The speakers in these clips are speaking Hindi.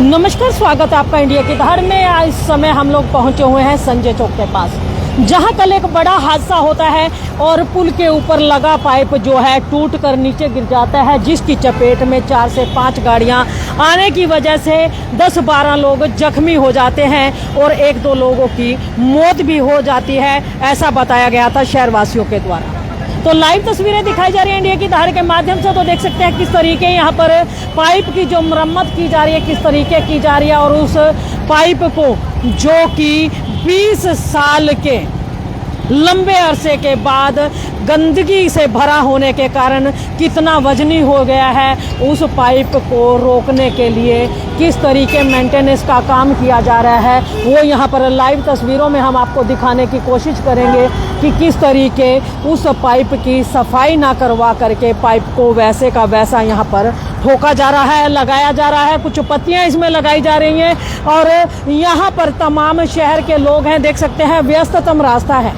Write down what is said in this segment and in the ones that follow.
नमस्कार, स्वागत है आपका इंडिया की दहाड़ में। इस समय हम लोग पहुंचे हुए हैं संजय चौक के पास, जहां कल एक बड़ा हादसा होता है और पुल के ऊपर लगा पाइप जो है टूट कर नीचे गिर जाता है, जिसकी चपेट में 4 से 5 गाड़ियां आने की वजह से 10-12 लोग जख्मी हो जाते हैं और 1-2 लोगों की मौत भी हो जाती है, ऐसा बताया गया था शहरवासियों के द्वारा। तो लाइव तस्वीरें दिखाई जा रही है इंडिया की दहाड़ के माध्यम से। तो देख सकते हैं किस तरीके यहाँ पर पाइप की जो मरम्मत की जा रही है, किस तरीके की जा रही है, और उस पाइप को जो कि 20 साल के लंबे अरसे के बाद गंदगी से भरा होने के कारण कितना वजनी हो गया है, उस पाइप को रोकने के लिए किस तरीके मेंटेनेंस का काम किया जा रहा है, वो यहाँ पर लाइव तस्वीरों में हम आपको दिखाने की कोशिश करेंगे कि किस तरीके उस पाइप की सफाई ना करवा करके पाइप को वैसे का वैसा यहाँ पर ठोका जा रहा है, लगाया जा रहा है। कुछ पत्तियाँ इसमें लगाई जा रही हैं और यहाँ पर तमाम शहर के लोग हैं, देख सकते हैं व्यस्ततम रास्ता है।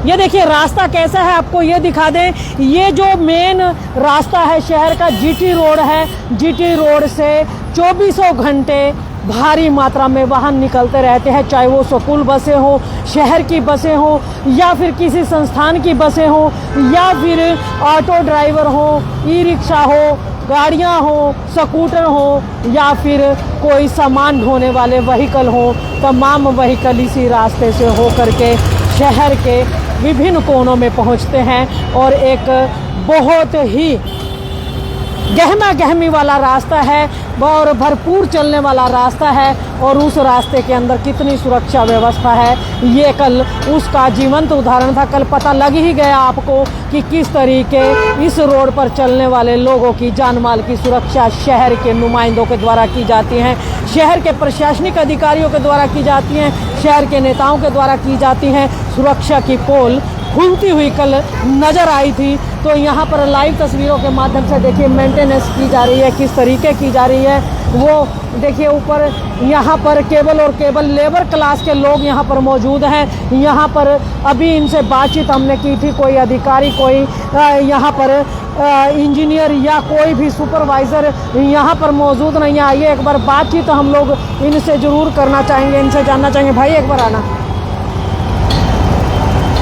ये देखिए रास्ता कैसा है, आपको ये दिखा दें। ये जो मेन रास्ता है शहर का, जीटी रोड है। जीटी रोड से 24 घंटे भारी मात्रा में वाहन निकलते रहते हैं, चाहे वो स्कूल बसें हो, शहर की बसें हो, या फिर किसी संस्थान की बसें हो, या फिर ऑटो ड्राइवर हो, ई रिक्शा हो, गाड़ियां हो, स्कूटर हो, या फिर कोई सामान ढोने वाले व्हीकल हो। तमाम व्हीकल इसी रास्ते से होकर के शहर के विभिन्न कोनों में पहुंचते हैं और एक बहुत ही गहमा गहमी वाला रास्ता है और भरपूर चलने वाला रास्ता है। और उस रास्ते के अंदर कितनी सुरक्षा व्यवस्था है, ये कल उसका जीवंत उदाहरण था। कल पता लग ही गया आपको कि किस तरीके इस रोड पर चलने वाले लोगों की जान माल की सुरक्षा शहर के नुमाइंदों के द्वारा की जाती हैं, शहर के प्रशासनिक अधिकारियों के द्वारा की जाती हैं, शहर के नेताओं के द्वारा की जाती हैं। सुरक्षा की पोल खुलती हुई कल नज़र आई थी। तो यहाँ पर लाइव तस्वीरों के माध्यम से देखिए मेंटेनेंस की जा रही है, किस तरीके की जा रही है वो देखिए। ऊपर यहाँ पर केवल और केवल लेबर क्लास के लोग यहाँ पर मौजूद हैं। यहाँ पर अभी इनसे बातचीत हमने की थी, कोई अधिकारी, कोई यहाँ पर इंजीनियर या कोई भी सुपरवाइज़र यहाँ पर मौजूद नहीं है। आइए एक बार बातचीत हम लोग इनसे ज़रूर करना चाहेंगे, इनसे जानना चाहेंगे। भाई एक बार आना,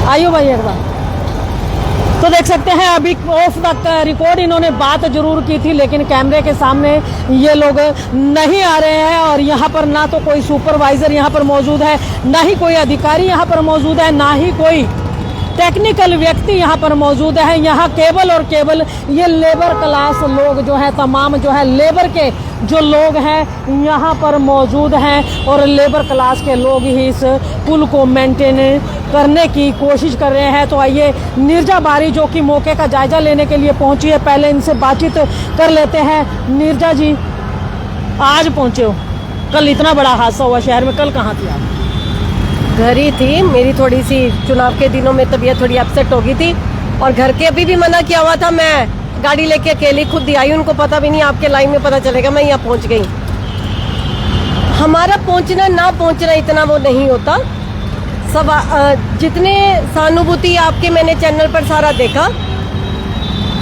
आइयो भाई एक बार। तो देख सकते हैं अभी ऑफ द रिकॉर्ड इन्होंने बात जरूर की थी, लेकिन कैमरे के सामने ये लोग नहीं आ रहे हैं। और यहाँ पर ना तो कोई सुपरवाइजर यहाँ पर मौजूद है, ना ही कोई अधिकारी यहाँ पर मौजूद है, ना ही कोई टेक्निकल व्यक्ति यहाँ पर मौजूद है। यहाँ केवल और केवल ये लेबर क्लास लोग जो है, तमाम जो है लेबर के जो लोग हैं यहाँ पर मौजूद हैं और लेबर क्लास के लोग ही इस पुल को मेंटेन करने की कोशिश कर रहे हैं। तो आइए नीरजा बारी जो कि मौके का जायजा लेने के लिए पहुंची है, पहले इनसे बातचीत कर लेते हैं। नीरजा जी, आज पहुंचे हो, कल इतना बड़ा हादसा हुआ शहर में, कल कहाँ थी आप? घर ही थी। मेरी थोड़ी सी चुनाव के दिनों में तबीयत थोड़ी अपसेट हो गई थी और घर के अभी भी मना किया हुआ था। मैं गाड़ी लेके अकेली खुद ही आई, उनको पता भी नहीं, आपके लाइन में पता चलेगा मैं यहाँ पहुँच गई। हमारा पहुँचना ना पहुँचना इतना वो नहीं होता। सब जितने सहानुभूति आपके मैंने चैनल पर सारा देखा।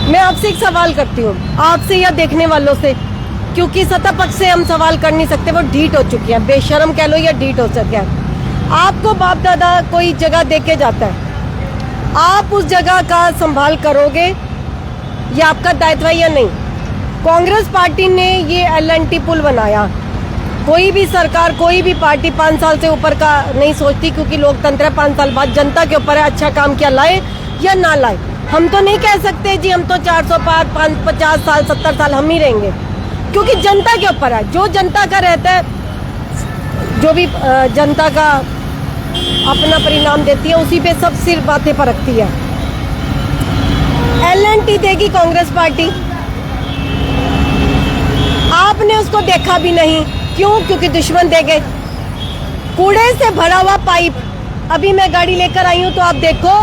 मैं आपसे एक सवाल करती हूँ, आपसे या देखने वालों से, क्योंकि सत्ता पक्ष से हम सवाल कर नहीं सकते, वो ढीठ हो चुकी है, बेशर्म कह लो या ढीठ हो सके है। आपको बाप दादा कोई जगह दे के जाता है, आप उस जगह का संभाल करोगे, ये आपका दायित्व है या नहीं? कांग्रेस पार्टी ने ये LNT पुल बनाया। कोई भी सरकार, कोई भी पार्टी 5 साल से ऊपर का नहीं सोचती, क्योंकि लोकतंत्र है। 5 साल बाद जनता के ऊपर है अच्छा काम क्या लाए या ना लाए। हम तो नहीं कह सकते जी हम तो 400 पार 50 साल 70 साल हम ही रहेंगे, क्योंकि जनता के ऊपर है। जो जनता का रहता है, जो भी जनता का अपना परिणाम देती है, उसी पे सब सिर बातें पर रखती है। LNT देगी कांग्रेस पार्टी, आपने उसको देखा भी नहीं। क्यों? क्योंकि दुश्मन दे गए। कूड़े से भरा हुआ पाइप, अभी मैं गाड़ी लेकर आई हूँ तो आप देखो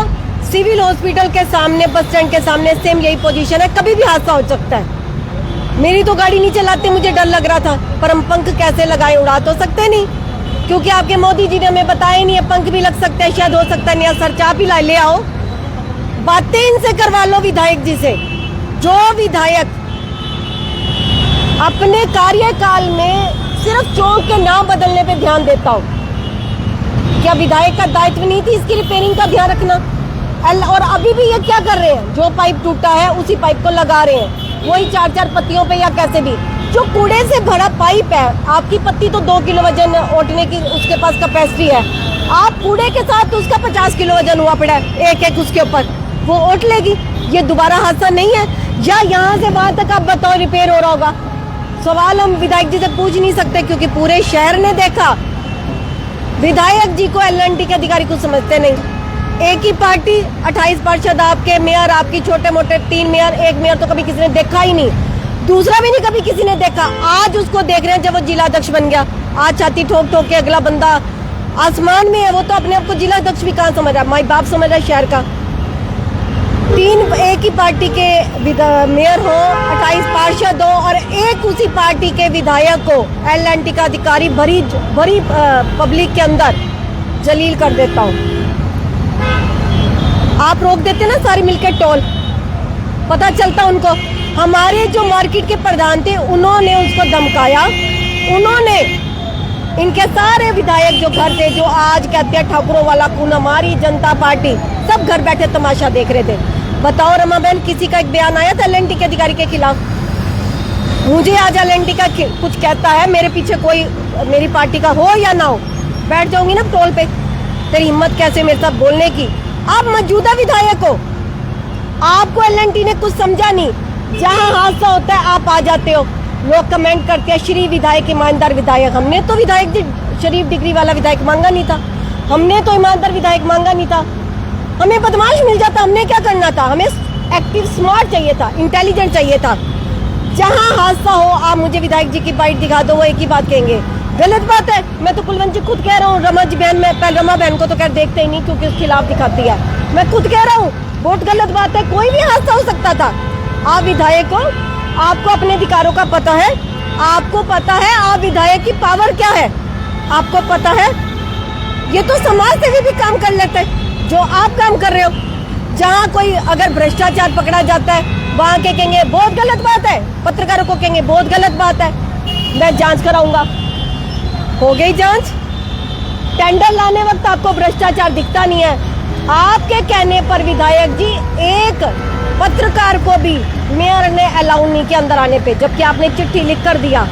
सिविल हॉस्पिटल के सामने, बस स्टैंड के सामने सेम यही पोजीशन है। कभी भी हादसा हो सकता है। मेरी तो गाड़ी नहीं चलाते, मुझे डर लग रहा था, पर हम पंख कैसे लगाए? उड़ा तो सकते नहीं, क्योंकि आपके मोदी जी ने हमें बताया नहीं है पंख भी लग सकता है, शायद हो सकता है। नहीं सर, चाह भी ले आओ, बातें इनसे करवा लो विधायक जी से। जो विधायक अपने कार्यकाल में सिर्फ चौक के नाम बदलने पे ध्यान देता हूँ। क्या विधायक का दायित्व नहीं थी इसकी रिपेयरिंग का ध्यान रखना? और अभी भी ये क्या कर रहे हैं, जो पाइप टूटा है उसी पाइप को लगा रहे हैं, वही 4-4 पत्तियों पे या कैसे भी। जो कूड़े से भरा पाइप है, आपकी पत्ती तो 2 किलो वजन ओटने की उसके पास कैपेसिटी है, आप कूड़े के साथ उसका 50 किलो वजन हुआ पड़ा है एक उसके ऊपर, वो ओट लेगी। ये दोबारा हादसा नहीं है? या यहाँ से वहां तक आप बताओ रिपेयर हो रहा होगा? सवाल हम विधायक जी से पूछ नहीं सकते क्योंकि पूरे शहर ने देखा। विधायक जी को एल&टी के अधिकारी कुछ समझते नहीं। एक ही पार्टी 28 पार्षद, आपके मेयर, आपकी छोटे मोटे 3 मेयर, 1 मेयर तो कभी किसी ने देखा ही नहीं, दूसरा भी नहीं कभी किसी ने देखा। आज उसको देख रहे हैं जब वो जिला अध्यक्ष बन गया। आज छाती ठोक ठोक के अगला बंदा आसमान में है, वो तो अपने आप को जिला अध्यक्ष भी कहाँ समझ रहा है, माई बाप समझ रहा है शहर का। 3 एक ही पार्टी के मेयर हो, 28 पार्षद हो और एक उसी पार्टी के विधायक हो, एल&टी का अधिकारी भरी पब्लिक के अंदर जलील कर देता हूँ। आप रोक देते ना सारी मिलकर टोल, पता चलता उनको। हमारे जो मार्केट के प्रधान थे उन्होंने उसको धमकाया, उन्होंने इनके सारे विधायक जो घर थे, जो आज कहते हैं ठाकुरों वाला खून, हमारी जनता पार्टी, सब घर बैठे तमाशा देख रहे थे। बताओ रमा बहन, किसी का एक बयान आया था एल&टी के अधिकारी के खिलाफ? मुझे आज एल&टी का कुछ कहता है, मेरे पीछे कोई मेरी पार्टी का हो या ना हो, बैठ जाऊंगी ना टोल पे। तेरी हिम्मत कैसे मेरे साथ बोलने की? आप मौजूदा विधायक हो, आपको एल&टी ने कुछ समझा नहीं। जहां हादसा होता है आप आ जाते हो, लोग कमेंट करते हैं श्री विधायक, ईमानदार विधायक। हमने तो विधायक जी शरीफ डिग्री वाला विधायक मांगा नहीं था, हमने तो ईमानदार विधायक मांगा नहीं था। हमें बदमाश मिल जाता, हमने क्या करना था? हमें एक्टिव स्मार्ट चाहिए था, इंटेलिजेंट चाहिए था। जहां हादसा हो आप मुझे विधायक जी की बाइट दिखा दो, वो एक ही बात कहेंगे। गलत बात है। मैं तो कुलवंत जी खुद कह रहा हूँ, रमा जी बहन, मैं पहले रमा बहन को तो खैर देखते ही नहीं क्योंकि उसके खिलाफ दिखाती है। मैं खुद कह रहा हूँ बहुत गलत बात है, कोई भी हादसा हो सकता था। आप विधायक हो, आपको अपने अधिकारों का पता है, आपको पता है आप विधायक की पावर क्या है, आपको पता है। ये तो समाज सेवी भी काम कर लेते हैं जो आप काम कर रहे हो। जहाँ कोई अगर भ्रष्टाचार पकड़ा जाता है वहाँ के कहेंगे बहुत गलत बात है, पत्रकारों को कहेंगे बहुत गलत बात है, मैं जांच कराऊंगा। हो गई जांच। टेंडर लाने वक्त आपको भ्रष्टाचार दिखता नहीं है। आपके कहने पर विधायक जी एक पत्रकार को भी मेयर ने अलाउ नहीं किया अंदर आने पे, जबकि आपने चिट्ठी लिख कर दिया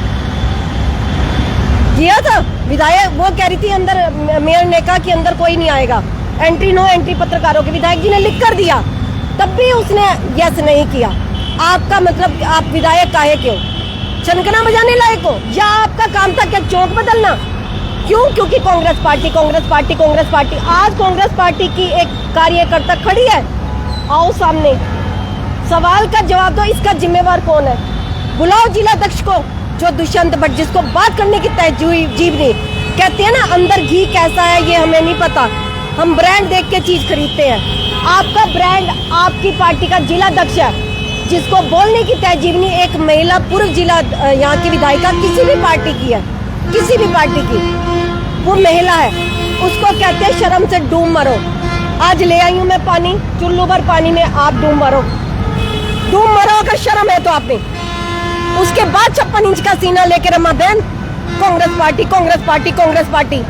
था। विधायक वो कह रही थी अंदर, मेयर ने कहा कि अंदर कोई नहीं आएगा, एंट्री नो एंट्री पत्रकारों की, विधायक जी ने लिख कर दिया, तब भी उसने यस नहीं किया। आपका मतलब आप विधायक काहे क्यों? छनकना बजाने लायक हो? या आपका काम था क्या चौक बदलना? क्यों? क्योंकि Congress party, Congress party, Congress party. आज कांग्रेस पार्टी की एक कार्यकर्ता खड़ी है, आओ सामने, सवाल का जवाब दो। इसका जिम्मेवार कौन है? बुलाओ जिला अध्यक्ष को, जो दुष्यंत भट्ट, जिसको बात करने की तहजीब नहीं। कहते हैं ना अंदर घी कैसा है ये हमें नहीं पता, हम ब्रांड देख के चीज खरीदते हैं। आपका ब्रांड आपकी पार्टी का जिला अध्यक्ष है, जिसको बोलने की तहजीब नहीं। एक महिला पूर्व जिला यहाँ की विधायिका किसी भी पार्टी की है, किसी भी पार्टी की, वो महिला है, उसको कहते हैं शर्म से डूब मरो। आज ले आई हूं मैं पानी, चुल्लू भर पानी में आप डूब मरो, डूब मरो अगर शर्म है तो आपने। उसके बाद 56 इंच का सीना लेकर रमा बहन Congress party, Congress party, Congress party.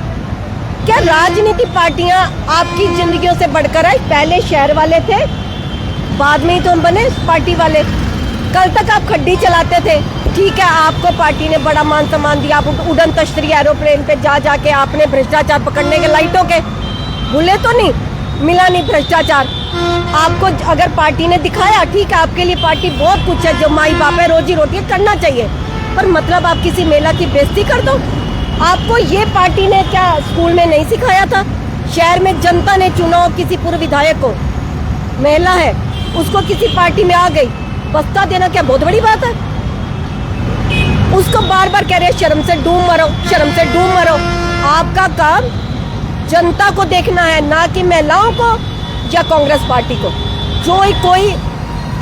क्या राजनीति पार्टियां आपकी जिंदगियों से बढ़कर है? पहले शहर वाले थे, बाद में ही तो हम बने पार्टी वाले। कल तक आप खड्डी चलाते थे, ठीक है, आपको पार्टी ने बड़ा मान सम्मान दिया, आप उड़न तश्तरी एरोप्लेन पे जा जाके आपने भ्रष्टाचार पकड़ने के लाइटों के भूले तो नहीं, मिला नहीं भ्रष्टाचार आपको। अगर पार्टी ने दिखाया, ठीक है, आपके लिए पार्टी बहुत कुछ है, जो माई बाप है, रोजी रोटी करना चाहिए, पर मतलब आप किसी महिला की बेइज्जती कर दो। आपको ये पार्टी ने क्या स्कूल में नहीं सिखाया था? शहर में जनता ने चुना किसी पूर्व विधायक को, महिला है, उसको किसी पार्टी में आ गई, बस्ता देना क्या बहुत बड़ी बात है? उसको बार बार कह रहे शर्म से डूब मरो, शर्म से डूब मरो। आपका काम जनता को देखना है, ना कि महिलाओं को या कांग्रेस पार्टी को। जो कोई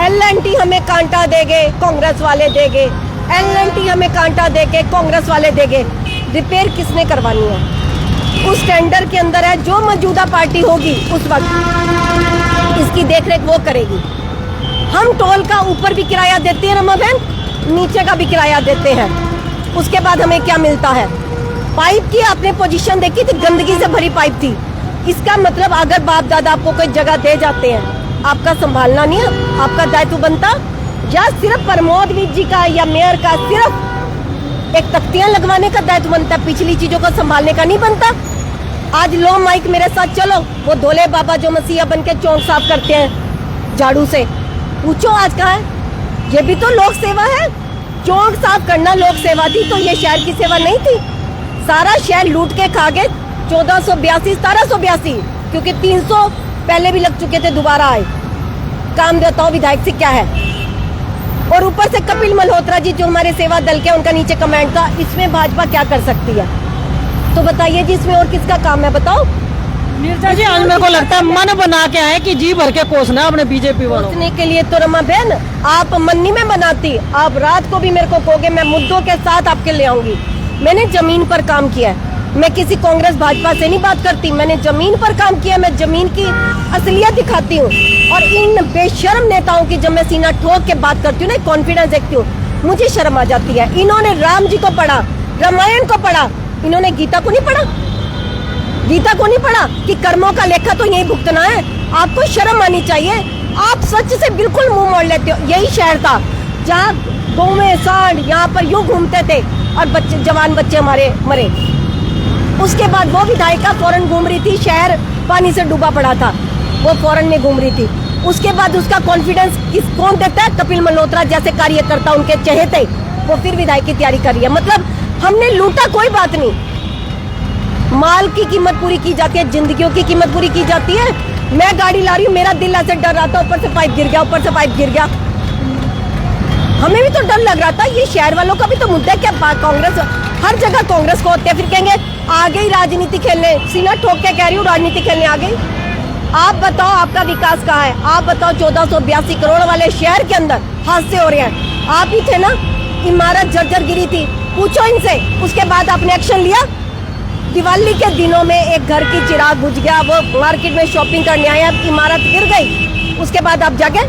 एल&टी हमें कांटा देंगे, कांग्रेस वाले देंगे, एल&टी हमें कांटा देंगे, कांग्रेस वाले देंगे। रिपेयर किसने करवानी है? उस टेंडर के अंदर है, जो मौजूदा पार्टी होगी उस वक्त इसकी देखरेख वो करेगी। हम टोल का ऊपर भी किराया देते हैं रमा बहन, नीचे का भी किराया देते हैं। उसके बाद हमें क्या मिलता है? पाइप की आपने पोजीशन देखी थी, गंदगी से भरी पाइप थी। इसका मतलब अगर बाप दादा आपको कोई जगह दे जाते हैं, आपका संभालना नहीं है, आपका दायित्व बनता, या सिर्फ प्रमोद विज जी का या मेयर का सिर्फ एक तख्तियां लगवाने का दायित्व बनता, पिछली चीजों को संभालने का नहीं बनता? आज लो माइक मेरे साथ चलो, वो धोले बाबा जो मसीहा बन के चौक साफ करते हैं झाड़ू से, पूछो आज कहाँ है? ये भी तो लोक सेवा है। चौक साफ करना लोक सेवा थी तो ये शहर की सेवा नहीं थी? सारा शहर लूट के खा गए। 1482 1782, क्योंकि 300 पहले भी लग चुके थे, दोबारा आए। काम देता हूँ विधायक से क्या है। और ऊपर से कपिल मल्होत्रा जी जो हमारे सेवा दल के, उनका नीचे कमेंट था, इसमें भाजपा क्या कर सकती है? तो बताइए जी, इसमें और किसका काम है बताओ? नीरजा जी, आज मेरे को लगता है मन बना के आए कि जी भर के कोसना अपने बीजेपी वालों कोसने के लिए तो रमा बहन आप मन नहीं में बनाती, आप रात को भी मेरे को कहोगे, मैं मुद्दों के साथ आपके ले आऊंगी। मैंने जमीन पर काम किया है, मैं किसी कांग्रेस भाजपा से नहीं बात करती, मैंने जमीन पर काम किया, मैं जमीन की असलियत दिखाती हूँ। और इन बेशर्म नेताओं की जब मैं सीना ठोक के बात करती हूँ ना, कॉन्फिडेंस देखती हूँ, मुझे शर्म आ जाती है। इन्होंने राम जी को पढ़ा, रामायण को पढ़ा, इन्होंने गीता को नहीं पढ़ा? गीता को नहीं पढ़ा कि कर्मों का लेखा तो यही भुगतना है? आपको शर्म आनी चाहिए। आप सच से बिल्कुल मुंह मोड़ लेते हो। यही शहर था जहाँ गौवें सांड यहाँ पर यूं घूमते थे और बच्चे, जवान बच्चे हमारे मरे। उसके बाद वो विधायिका फौरन घूम रही थी, शहर पानी से डूबा पड़ा था, वो फौरन में घूम रही थी। उसके बाद उसका कॉन्फिडेंस कौन देता है? कपिल मल्होत्रा जैसे कार्यकर्ता उनके चहेते, वो फिर विधायक की तैयारी कर रही है। मतलब हमने लूटा कोई बात नहीं, माल की कीमत पूरी की जाती है, जिंदगियों की कीमत पूरी की जाती है। मैं गाड़ी ला रही हूँ, मेरा दिल ऐसे डर रहा था, ऊपर से पाइप गिर गया, ऊपर से पाइप गिर गया, हमें भी तो डर लग रहा था। ये शहर वालों का भी तो मुद्दा है क्या? कांग्रेस हर जगह कांग्रेस को होते हैं, फिर कहेंगे आ गई राजनीति खेलने। सीना ठोक के कह रही हूँ, राजनीति खेलने आ गई। आप बताओ आपका विकास कहाँ है? आप बताओ 1482 करोड़ वाले शहर के अंदर हादसे हो रहे हैं, आप ही थे ना? इमारत जर्जर गिरी थी, पूछो इनसे। उसके बाद आपने एक्शन लिया? दिवाली के दिनों में एक घर की चिराग बुझ गया, वो मार्केट में शॉपिंग करने आए, अब इमारत गिर गई, उसके बाद आप जागे?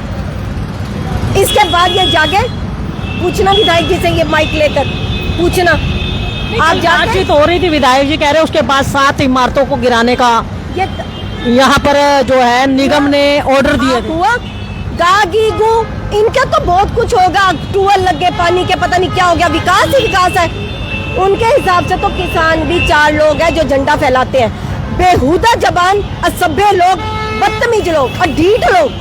इसके बाद ये जागे? पूछना विधायक जी से, ये माइक लेकर पूछना। आप जाके तो हो रही थी, विधायक जी कह रहे उसके बाद 7 इमारतों को गिराने का ये यहाँ पर जो है निगम ने ऑर्डर दिए थे। हुआ गागी गु, इनका तो बहुत कुछ होगा, टूअल लग गए, पानी के पता नहीं क्या हो गया, विकास ही विकास है उनके हिसाब से। तो किसान भी 4 लोग हैं जो झंडा फैलाते हैं, बेहुदा जबान, असभ्य लोग, बदतमीज लोग और ढीठ लोग।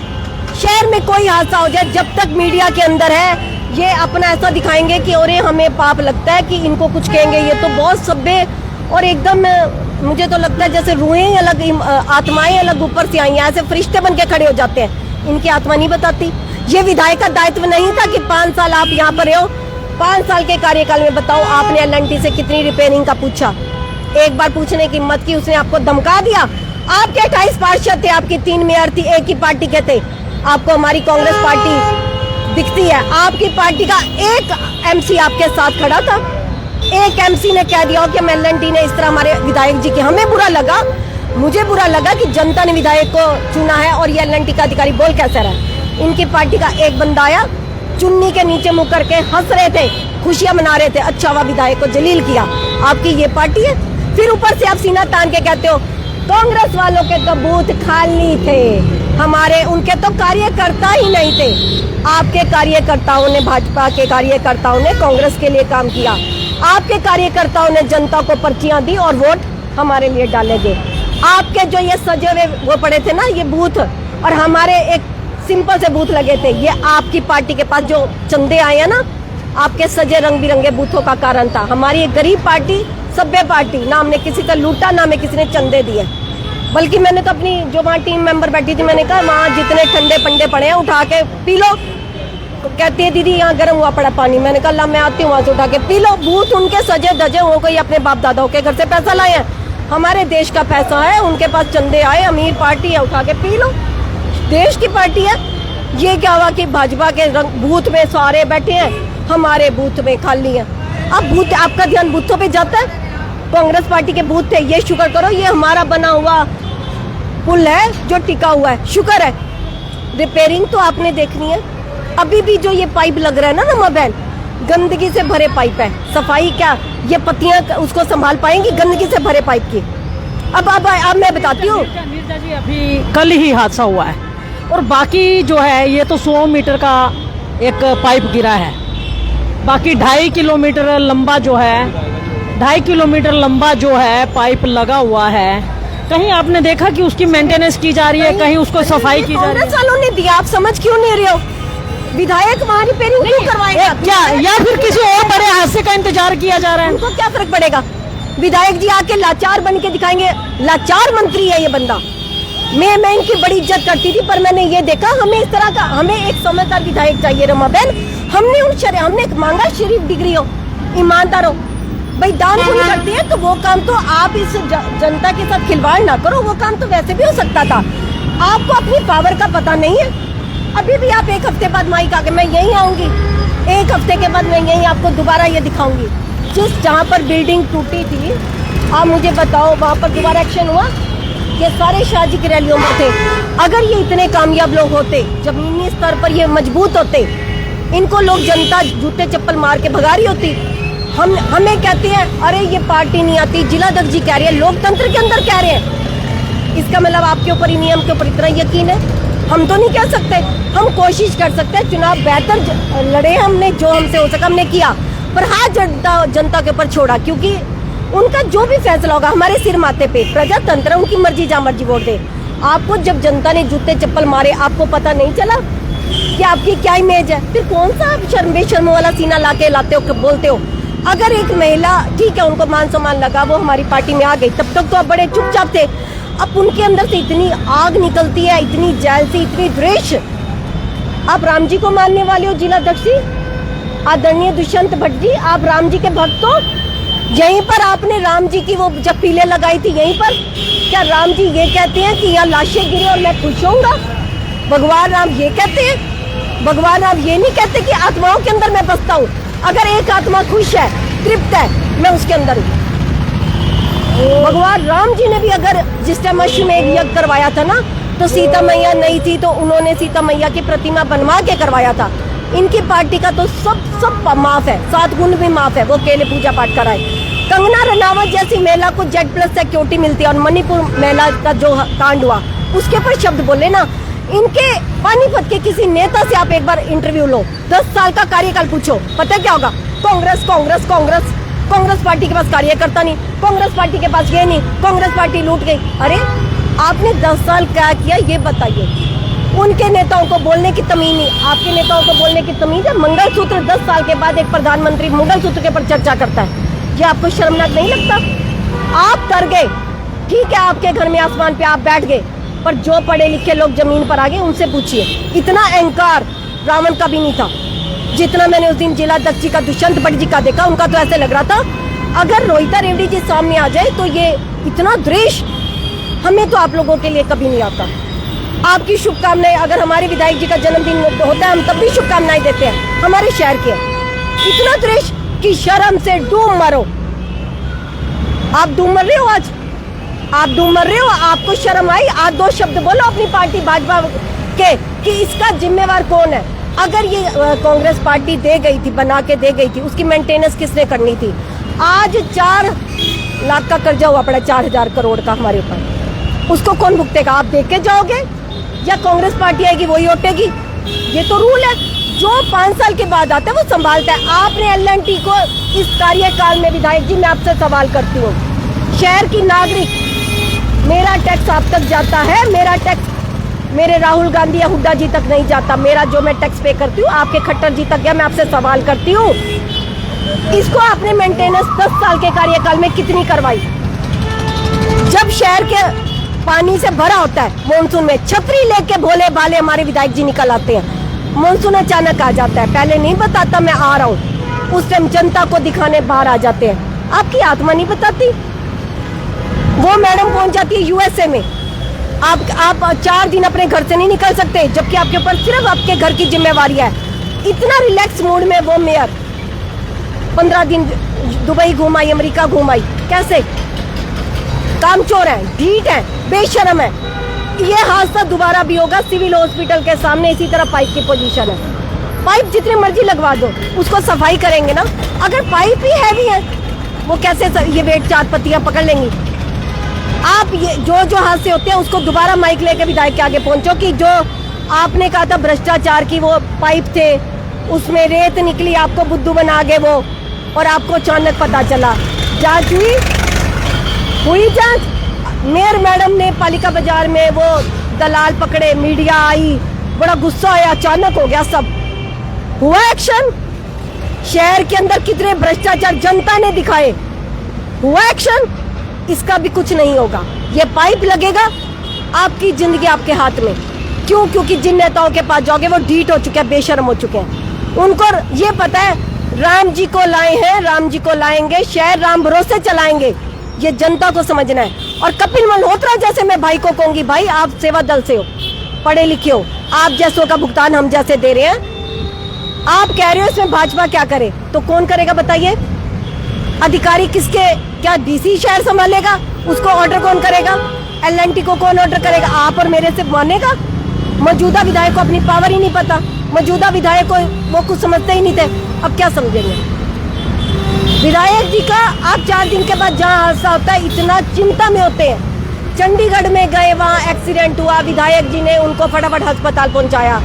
शहर में कोई हादसा हो जाए, जब तक मीडिया के अंदर है, ये अपना ऐसा दिखाएंगे कि और हमें पाप लगता है कि इनको कुछ कहेंगे। ये तो बहुत सभ्य और एकदम, मुझे तो लगता है जैसे रूहें अलग, आत्माएं अलग ऊपर से आई हैं, ऐसे फरिश्ते बन के खड़े हो जाते हैं। इनकी आत्मा नहीं बताती। ये विधायक का दायित्व नहीं था कि 5 साल आप यहाँ पर हो। 5 साल के कार्यकाल में बताओ आपने एल&टी से कितनी रिपेयरिंग का पूछा? एक बार पूछने की हिम्मत की, उसने आपको धमका दिया। आपके 28 पार्षद थे, आपकी 3 मेयर थी, एक ही पार्टी के थे। आपको हमारी कांग्रेस पार्टी दिखती है? आपकी पार्टी का एक एमसी आपके साथ खड़ा था? एक एमसी ने कह दिया कि एल&टी ने इस तरह हमारे विधायक जी की, हमें बुरा लगा, मुझे बुरा लगा कि जनता ने विधायक को चुना है और ये एल&टी का अधिकारी बोल कैसे रहा। इनकी पार्टी का एक बंदा आया, चुन्नी के नीचे मुंह करके हंस रहे थे, खुशियां मना रहे थे, अच्छा हुआ विधायक को जलील किया। आपकी ये पार्टी है? फिर ऊपर से आप सीना तान के कहते हो कांग्रेस वालों के तो बूथ खाली थे, हमारे उनके तो कार्यकर्ता ही नहीं थे। आपके कार्यकर्ताओं ने, भाजपा के कार्यकर्ताओं ने कांग्रेस के लिए काम किया। आपके कार्यकर्ताओं ने जनता को पर्चियां दी और वोट हमारे लिए डाले गए। आपके जो ये सजे हुए वो पड़े थे ना, ये बूथ, और हमारे एक सिंपल से बूथ लगे थे, ये आपकी पार्टी के पास जो चंदे आए हैं ना, आपके सजे रंग बिरंगे बूथों का कारण था। हमारी एक गरीब पार्टी, सभ्य पार्टी, ना हमने किसी का लूटा, ना हमें किसी ने चंदे दिए। बल्कि मैंने तो अपनी जो वहाँ टीम मेंबर बैठी थी, मैंने कहा वहाँ जितने ठंडे पंडे पड़े हैं उठा के पी लो। कहती है दीदी यहाँ गर्म हुआ पड़ा पानी। मैंने कहा ला मैं आती हूँ, वहाँ से उठा के पी लो। बूथ उनके सजे धजे हो गई, अपने बाप दादाओं के घर से पैसा लाए हैं, हमारे देश का पैसा है, उनके पास चंदे आए, अमीर पार्टी है, उठा के पी लो, देश की पार्टी है। ये क्या हुआ कि भाजपा के बूथ में सारे बैठे हैं, हमारे बूथ में खाली है। अब बूथ, आपका ध्यान बूथों पे जाता है। कांग्रेस पार्टी के बूथ थे, ये शुक्र करो ये हमारा बना हुआ पुल है जो टिका हुआ है, शुक्र है। रिपेयरिंग तो आपने देखनी है। अभी भी जो ये पाइप लग रहा है ना रमा बहन, गंदगी से भरे पाइप है, सफाई क्या ये पत्तियां उसको संभाल पाएंगी गंदगी से भरे पाइप की? अब मैं बताती हूँ। नीरजा जी, अभी कल ही हादसा हुआ है और बाकी जो है ये तो 100 मीटर का एक पाइप गिरा है, बाकी 2.5 किलोमीटर लंबा जो है 2.5 किलोमीटर लंबा जो है पाइप लगा हुआ है। कहीं आपने देखा कि उसकी मेंटेनेंस की जा रही है, कहीं उसको सफाई की जा रही है? कांग्रेस वालों ने दिया, आप समझ क्यों नहीं रहे हो? विधायक वहाँ रिपेयरिंग क्यों करवाएगा क्या, या फिर किसी और बड़े हादसे का इंतजार किया जा रहा है? उनको क्या फर्क पड़ेगा? विधायक जी आके लाचार बन के दिखाएंगे, लाचार मंत्री है ये बंदा। मैं इनकी बड़ी इज्जत करती थी, पर मैंने ये देखा हमें इस तरह का, हमें एक समझदार विधायक चाहिए रमा बहन। हमने मांगा शरीफ डिग्री हो, ईमानदार हो, भाई दान पुण्य करते हैं तो वो काम तो आप इस जनता के साथ खिलवाड़ ना करो, वो काम तो वैसे भी हो सकता था। आपको अपनी पावर का पता नहीं है। अभी भी आप 1 हफ्ते बाद माइक आके मैं यहीं आऊंगी, 1 हफ्ते के बाद मैं यहीं आपको दोबारा ये दिखाऊंगी। जिस जहाँ पर बिल्डिंग टूटी थी, आप मुझे बताओ वहाँ पर दोबारा एक्शन हुआ? ये सारे शाहजी की रैलियों में थे। अगर ये इतने कामयाब लोग होते, जमीनी स्तर पर ये मजबूत होते, इनको लोग जनता जूते चप्पल मार के भगा रही होती। हमें कहते हैं अरे ये पार्टी नहीं आती, जिला अध्यक्ष जी कह रहे हैं, लोकतंत्र के अंदर कह रहे हैं। इसका मतलब आपके ऊपर ही नियम के ऊपर इतना यकीन है? हम तो नहीं कह सकते। हम कोशिश कर सकते हैं, चुनाव बेहतर लड़े, हमने जो हमसे हो सका हमने किया, पर हाँ जनता के ऊपर छोड़ा, क्योंकि उनका जो भी फैसला होगा हमारे सिर माथे पे। प्रजातंत्र, उनकी मर्जी जहाँ मर्जी वोट दे। आपको जब जनता ने जूते चप्पल मारे, आपको पता नहीं चला कि आपकी क्या इमेज है? फिर कौन सा आप बेशर्मों वाला सीना लाके लाते हो, बोलते हो? अगर एक महिला, ठीक है उनको मान सम्मान लगा, वो हमारी पार्टी में आ गई, तब तक तो आप बड़े चुपचाप थे। अब उनके अंदर से इतनी आग निकलती है, इतनी जेलसी, इतनी द्वेष। आप राम जी को मानने वाले हो जिला अध्यक्ष जी, आदरणीय दुष्यंत भट्ट जी, आप राम जी के भक्त हो। यहीं पर आपने राम जी की वो जब पीले लगाई थी, यहीं पर क्या राम जी ये कहते हैं कि यहाँ लाशें गिरी और मैं खुश होऊंगा? भगवान राम ये कहते हैं? भगवान राम ये नहीं कहते कि आत्माओं के अंदर मैं बसता हूँ? अगर एक आत्मा खुश है, तृप्त है, मैं उसके अंदर हूँ। भगवान राम जी ने भी अगर जिस टाइम अश्व में यज्ञ करवाया था ना, तो सीता मैया नहीं थी, तो उन्होंने सीता मैया की प्रतिमा बनवा के करवाया था। इनकी पार्टी का तो सब माफ है, 7 गुण भी माफ है, वो केले पूजा पाठ कराए। कंगना रनावत जैसी महिला को Z+ सिक्योरिटी मिलती है, और मणिपुर महिला का जो कांड हुआ उसके पर शब्द बोले ना। इनके पानीपत के किसी नेता से आप एक बार इंटरव्यू लो, 10 साल का कार्यकाल पूछो, पता क्या होगा? कांग्रेस कांग्रेस कांग्रेस, कांग्रेस पार्टी के पास कार्यकर्ता नहीं, कांग्रेस पार्टी के पास ये नहीं, कांग्रेस पार्टी लूट गई। अरे आपने 10 साल क्या किया ये बताइए। उनके नेताओं को बोलने की तमीज नहीं, आपके नेताओं को बोलने की तमीज है। मंगलसूत्र 10 साल के बाद एक प्रधानमंत्री मंगलसूत्र के ऊपर चर्चा करता है, ये आपको शर्मनाक नहीं लगता? आप डर गए, ठीक है, आपके घर में आसमान पे आप बैठ गए, पर जो पढ़े लिखे लोग जमीन पर आ गए उनसे पूछिए। इतना अहंकार रावण का भी नहीं था जितना मैंने उस दिन जिला अध्यक्ष जी का, दुष्यंत भट्ट जी का देखा। उनका तो ऐसे लग रहा था अगर रोहिता रेवड़ी जी सामने आ जाए तो ये इतना द्वेष हमें तो आप लोगों के लिए कभी नहीं आता। आपकी शुभकामनाएं, अगर हमारे विधायक जी का जन्मदिन होता है हम तब भी शुभकामनाएं देते हैं, हमारे शहर के। इतना द्वेष कि शर्म से डूब मरो। आप डूब मर रहे हो, आज आप डूब मर रहे हो। आपको शर्म आई? आप 2 शब्द बोलो अपनी पार्टी भाजपा के कि इसका जिम्मेवार कौन है। अगर ये कांग्रेस पार्टी दे गई थी, बना के दे गई थी, उसकी मेंटेनेंस किसने करनी थी? आज 4 लाख का कर्जा हुआ पड़ा, 4000 करोड़ का हमारे ऊपर, उसको कौन भुगतेगा? आप दे के जाओगे या कांग्रेस पार्टी आएगी वही ओटेगी? ये तो रूल है, जो 5 साल के बाद आता है वो संभालता है। आपने L&T को इस कार्यकाल में, विधायक जी मैं आपसे सवाल करती हूँ, शहर की नागरिक, मेरा टैक्स आप तक जाता है? मेरा टैक्स मेरे राहुल गांधी या हुड्डा जी तक नहीं जाता। मेरा जो मैं टैक्स पे करती हूँ आपके खट्टर जी तक गया। मैं आपसे सवाल करती हूँ, इसको आपने मेंटेनेंस 10 साल के कार्यकाल में कितनी करवाई? जब शहर के पानी से भरा होता है मानसून में, छतरी लेके भोले भाले हमारे विधायक जी निकल आते हैं। मानसून अचानक आ जाता है, पहले नहीं बताता मैं आ रहा हूँ, उस टाइम जनता को दिखाने बाहर आ जाते हैं। आपकी आत्मा नहीं बताती? वो मैडम पहुंच जाती है USA में, आप 4 दिन अपने घर से नहीं निकल सकते, जबकि आपके ऊपर सिर्फ आपके घर की जिम्मेवारी है। इतना रिलैक्स मूड में वो मेयर 15 दिन दुबई घुमाई, अमेरिका घुमाई, कैसे? कामचोर है, ढीठ है, बेशरम है। ये हादसा दोबारा भी होगा, सिविल हॉस्पिटल के सामने इसी तरह पाइप की पोजीशन है। पाइप जितनी मर्जी लगवा दो, उसको सफाई करेंगे ना। अगर पाइप ही हैवी है, वो कैसे ये वेट 4 पत्तियां पकड़ लेंगी। आप ये जो हादसे होते हैं उसको दोबारा माइक लेके विधायक के आगे पहुंचो कि जो आपने कहा था भ्रष्टाचार की वो पाइप थे, उसमें रेत निकली, आपको बुद्धू बना गए वो, और आपको अचानक पता चला। जांच हुई जांच। मेयर मैडम ने पालिका बाजार में वो दलाल पकड़े, मीडिया आई, बड़ा गुस्सा आया, अचानक हो गया सब। हुआ एक्शन? शहर के अंदर कितने भ्रष्टाचार जनता ने दिखाए, हुआ एक्शन? इसका भी कुछ नहीं होगा। ये पाइप लगेगा, आपकी जिंदगी आपके हाथ में। क्यों? क्योंकि जिन नेताओं के पास जाओगे वो ढीठ हो चुके हैं, बेशर्म हो चुके हैं। उनको ये पता है राम जी को लाए हैं, राम जी को लाएंगे, शहर राम भरोसे चलाएंगे, ये जनता को समझना है। और कपिल मल्होत्रा जैसे मैं भाई को कहूंगी, भाई आप सेवा दल से हो, पढ़े लिखे हो, आप जैसों का भुगतान हम जैसे दे रहे हैं। आप कह रहे हो इसमें भाजपा क्या करे, तो कौन करेगा बताइए? अधिकारी किसके, क्या डीसी शहर संभालेगा? उसको ऑर्डर कौन करेगा? एलएनटी को कौन ऑर्डर करेगा? आप और मेरे से मानेगा? मौजूदा विधायक को अपनी पावर ही नहीं पता, मौजूदा विधायक को वो कुछ समझते ही नहीं थे, अब क्या समझेंगे? विधायक जी का आप 4 दिन के बाद जहाँ हादसा होता है इतना चिंता में होते हैं। चंडीगढ़ में गए, वहाँ एक्सीडेंट हुआ, विधायक जी ने उनको फटाफट अस्पताल पहुंचाया,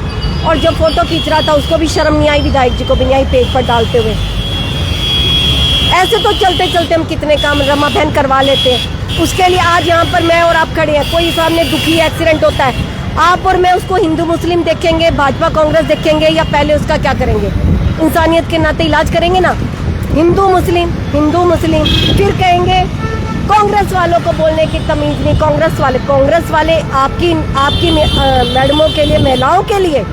और जो फोटो खींच रहा था उसको भी शर्म नहीं आई, विधायक जी को भी नहीं आई पेज पर डालते हुए। ऐसे तो चलते चलते हम कितने काम रमा बहन करवा लेते हैं। उसके लिए आज यहाँ पर मैं और आप खड़े हैं। कोई सामने दुखी एक्सीडेंट होता है, आप और मैं उसको हिंदू मुस्लिम देखेंगे, भाजपा कांग्रेस देखेंगे, या पहले उसका क्या करेंगे? इंसानियत के नाते इलाज करेंगे ना। हिंदू मुस्लिम, फिर कहेंगे कांग्रेस वालों को बोलने की तमीज नहीं। कांग्रेस वाले आपकी मैडमों के लिए, महिलाओं के लिए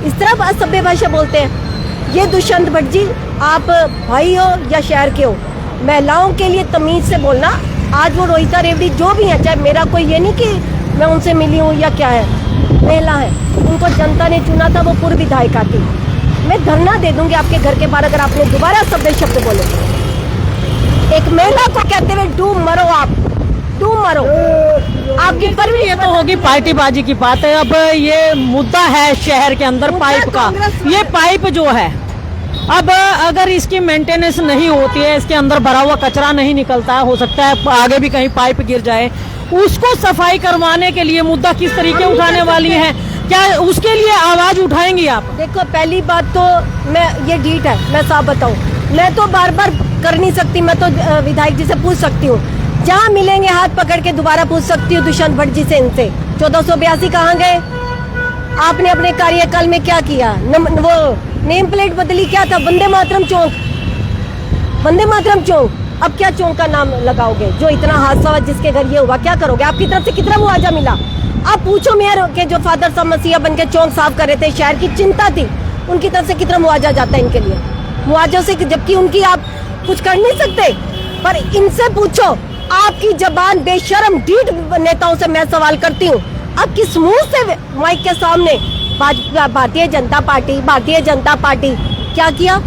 इस तरह असभ्य भाषा बोलते हैं। ये दुष्यंत भट्ट जी, आप भाई हो या शहर के हो, महिलाओं के लिए तमीज से बोलना। आज वो रोहिता रेवड़ी जो भी है, चाहे मेरा कोई ये नहीं कि मैं उनसे मिली हूँ या क्या है, महिला है, उनको जनता ने चुना था, वो पूर्व विधायिका थी। मैं धरना दे दूंगी आपके घर के बाहर अगर आपने दोबारा सभ्य शब्द बोले। एक महिला को कहते हुए डूब मरो, आप डूब मरो। आपकी पर ये तो होगी पार्टीबाजी की बात है। अब ये मुद्दा है शहर के अंदर पाइप का। ये पाइप जो है, अब अगर इसकी मेंटेनेंस नहीं होती है, इसके अंदर भरा हुआ कचरा नहीं निकलता है, हो सकता है आगे भी कहीं पाइप गिर जाए, उसको सफाई करवाने के लिए मुद्दा किस तरीके उठाने वाली है? क्या उसके लिए आवाज उठाएंगी आप? देखो, पहली बात तो मैं ये ढीठ है, मैं साफ बताऊं, मैं तो बार बार कर नहीं सकती। मैं तो विधायक जी से पूछ सकती हूँ, जहाँ मिलेंगे हाथ पकड़ के दोबारा पूछ सकती हूँ दुष्यंत भट्ट जी से, इनसे 1482 कहाँ गए? आपने अपने कार्यकाल में क्या किया? वो नेम प्लेट बदली, क्या था? वंदे मातरम चौक, वंदे मातरम चौक। अब क्या चौक का नाम लगाओगे? जो इतना हादसा हुआ, जिसके घर ये हुआ, क्या करोगे? आपकी तरफ से कितना मुआवजा मिला? आप पूछो मेयर के जो फादर साहब मसीहा बन के चौक साफ कर रहे थे, शहर की चिंता थी, उनकी तरफ से कितना मुआवजा जाता है इनके लिए? मुआवजों से, जबकि उनकी आप कुछ कर नहीं सकते। पर इनसे पूछो, आपकी जबान बेशर्म ढीठ नेताओं से मैं सवाल करती हूँ, अब किस मुंह से माइक के सामने भारतीय जनता पार्टी क्या किया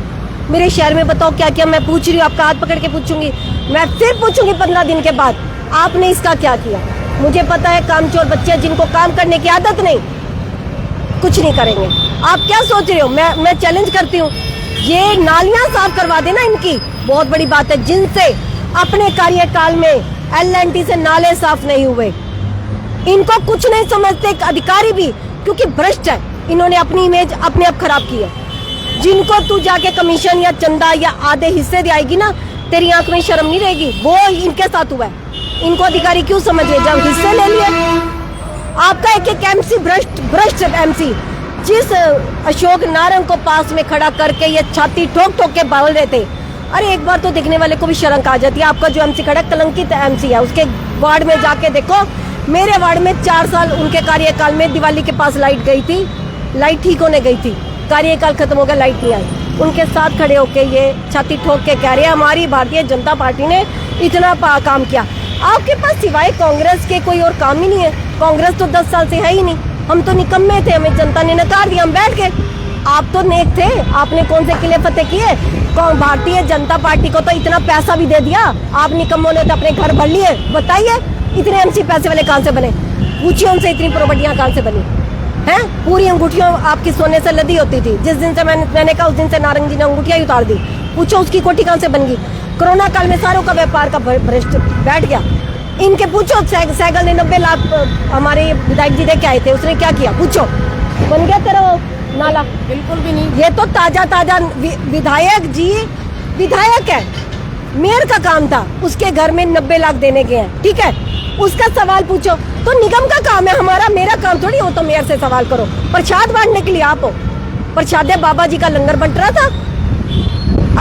मेरे शहर में? बताओ क्या किया? मैं पूछ रही हूँ, आपका हाथ पकड़ के पूछूंगी, मैं फिर पूछूंगी 15 दिन के बाद, आपने इसका क्या किया? मुझे पता है कामचोर बच्चे जिनको काम करने की आदत नहीं, कुछ नहीं करेंगे। आप क्या सोच रहे हो? मैं चैलेंज करती हूँ, ये नालियां साफ करवा देना इनकी, बहुत बड़ी बात है। जिनसे अपने कार्यकाल में एलएनटी से नाले साफ नहीं हुए, इनको कुछ नहीं समझते अधिकारी भी, क्योंकि भ्रष्ट है। इन्होंने अपनी इमेज अपने आप खराब की है। जिनको तू जाके कमीशन या चंदा या आधे हिस्से दिलाएगी ना, तेरी आंख में शर्म नहीं रहेगी। वो इनके साथ हुआ है। इनको अधिकारी क्यों समझ रहे? जब हिस्से ले लिए, आपका एक एमसी भ्रष्ट एमसी, जिस अशोक नारायण को पास में खड़ा करके ये छाती ठोक ठोक के बोल रहे थे, अरे एक बार तो देखने वाले को भी शर्म आ जाती है। आपका जो एमसी खड़ा कलंकित एमसी है, उसके वार्ड में जाके देखो। मेरे वार्ड में 4 साल उनके कार्यकाल में दिवाली के पास लाइट गई थी, लाइट ठीक होने गई थी, कार्यकाल खत्म हो गया, लाइट नहीं आई। उनके साथ खड़े होके ये छाती ठोक के कह रहे हैं हमारी भारतीय जनता पार्टी ने इतना काम किया। आपके पास सिवाय कांग्रेस के कोई और काम ही नहीं है। कांग्रेस तो 10 साल से है ही नहीं। हम तो निकम्मे थे, हमें जनता ने नकार दिया, हम बैठ गए। आप तो नेक थे, आपने कौन से किले फतेह किए? भारतीय जनता पार्टी को तो इतना पैसा भी दे दिया, आप निकम्मों ने तो अपने घर भर लिए। बताइए इतने एमसी पैसे वाले कहाँ से बने? पूछिए उनसे, इतनी प्रॉपर्टियां कहाँ से बनी हैं? पूरी अंगूठियां आपकी सोने से लदी होती थी। जिस दिन से मैंने कहा उस दिन से नारंग जी ने अंगूठियां ही उतार दी। पूछो उसकी कोठी कहाँ से बन गई? कोरोना काल में सारों का व्यापार का भ्रष्ट बैठ गया। इनके पूछो, सहगल ने 90 लाख हमारे विधायक जी दे के आए थे, उसने क्या किया? पूछो, बन गया तेरा वो नाला? बिल्कुल भी नहीं। ये तो ताजा विधायक जी विधायक है, मेयर का काम था, उसके घर में 90 लाख देने के हैं, ठीक है? उसका सवाल पूछो। तो निगम का काम है, हमारा मेरा काम थोड़ी हो तो मेयर से सवाल करो। प्रसाद बांटने के लिए आप हो, प्रसाद बाबा जी का लंगर बंट रहा था।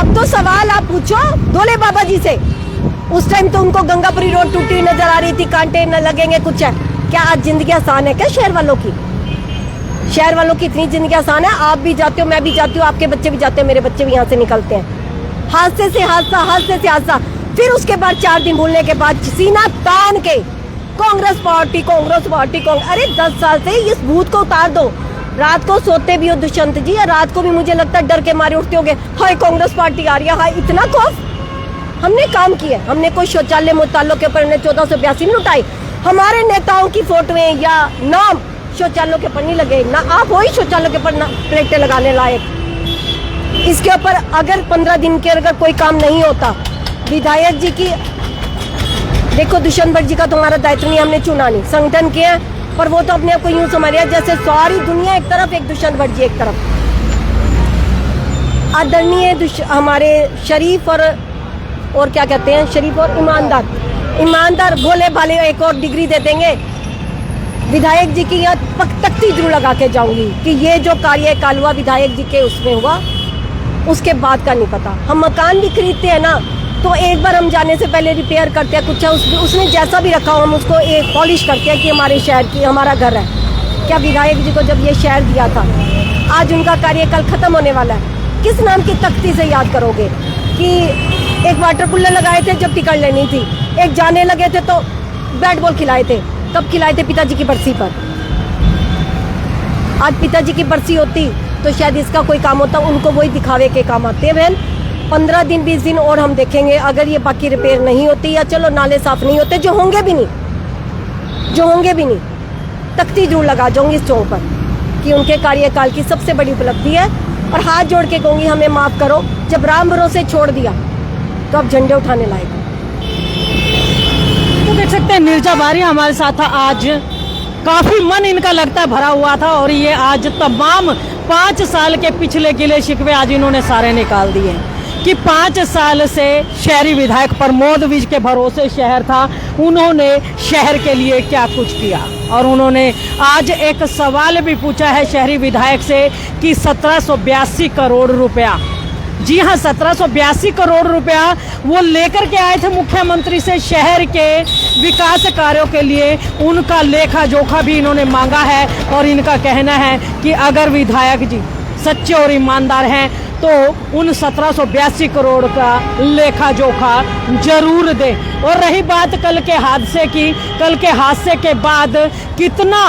अब तो सवाल आप पूछो धोले बाबा जी से। उस टाइम तो उनको गंगापुरी रोड टूटी नजर आ रही थी, कांटे न लगेंगे, कुछ है क्या? आज जिंदगी आसान है क्या शहर वालों की? शहर वालों की इतनी जिंदगी आसान है? आप भी जाते हो, मैं भी जाती हूँ, आपके बच्चे भी जाते हैं, मेरे बच्चे भी यहाँ से निकलते हैं। हादसे से हादसा, हादसे से हादसा, फिर उसके बाद 4 दिन भूलने के बाद सीना तान के कांग्रेस पार्टी, कांग्रेस पार्टी, अरे 10 साल से इस भूत को उतार दो। रात को सोते भी हो दुष्यंत जी, या रात को भी मुझे लगता है डर के मारे उठते होगे, हाय कांग्रेस पार्टी आ रही है, हाय इतना खौफ। हमने काम किया, हमने कोई शौचालय मुतालों के ऊपर 1482 नहीं लुटाई। हमारे नेताओं की फोटोएं या नाम शौचालयों के ऊपर नहीं लगे, ना आप वही शौचालयों के ऊपर प्लेटें लगाने लायक। इसके ऊपर अगर 15 दिन के अगर कोई काम नहीं होता, विधायक जी की देखो, दुष्यंत भट्ट जी का तुम्हारा दायित्व नहीं, हमने चुना नहीं, संगठन किया, पर वो तो अपने आप को यूं समझ जैसे सारी दुनिया एक तरफ, एक दुष्यंत भट्ट जी एक तरफ। आदरणीय हमारे शरीफ और क्या कहते हैं, शरीफ और ईमानदार भोले भाले एक और डिग्री दे देंगे विधायक जी की। यहाँ तख्ती जरूर लगा के जाऊंगी कि ये जो कार्यकाल हुआ विधायक जी के उसमें हुआ, उसके बाद का नहीं पता। हम मकान भी खरीदते हैं ना, तो एक बार हम जाने से पहले रिपेयर करते हैं, कुछ है उसने जैसा भी रखा हो हम उसको एक पॉलिश करते हैं कि हमारे शहर की हमारा घर है। क्या विधायक जी को जब ये शहर दिया था, आज उनका कार्यकाल खत्म होने वाला है, किस नाम की तख्ती से याद करोगे? कि एक वाटर कूलर लगाए थे जब टिकट लेनी थी, एक जाने लगे थे तो बैट बॉल खिलाए थे, कब खिलाए थे? पिताजी की बरसी पर। आज पिताजी की बरसी होती तो शायद इसका कोई काम होता, उनको वही दिखावे के काम आते हैं। बहन 15 दिन 20 दिन और हम देखेंगे, अगर ये बाकी रिपेयर नहीं होती या चलो नाले साफ नहीं होते, जो होंगे भी नहीं, तख्ती जरूर लगा जाऊंगी इस चौक पर कि उनके कार्यकाल की सबसे बड़ी उपलब्धि है। और हाथ जोड़ के कहूंगी हमें माफ करो, जब राम भरोसे छोड़ दिया तो अब झंडे उठाने लायक। तो देख सकते हैं नीरजा बारी हमारे साथ था। आज काफी मन इनका लगता है भरा हुआ था, और ये आज तमाम 5 साल के पिछले गिले शिकवे आज इन्होंने सारे निकाल दिए कि 5 साल से शहरी विधायक प्रमोद विज के भरोसे शहर था, उन्होंने शहर के लिए क्या कुछ किया। और उन्होंने आज एक सवाल भी पूछा है शहरी विधायक से कि 1782 करोड़ रुपया, जी हाँ 1782 करोड़ रुपया वो लेकर के आए थे मुख्यमंत्री से शहर के विकास कार्यों के लिए, उनका लेखा जोखा भी इन्होंने मांगा है। और इनका कहना है कि अगर विधायक जी सच्चे और ईमानदार हैं तो उन 1782 करोड़ का लेखा जोखा जरूर दें। और रही बात कल के हादसे की, कल के हादसे के बाद कितना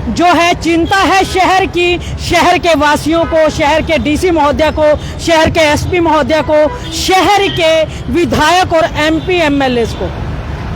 जो है चिंता है शहर की, शहर के वासियों को, शहर के डीसी महोदय को, शहर के एसपी महोदय को, शहर के विधायक और एमपी एमएलए को,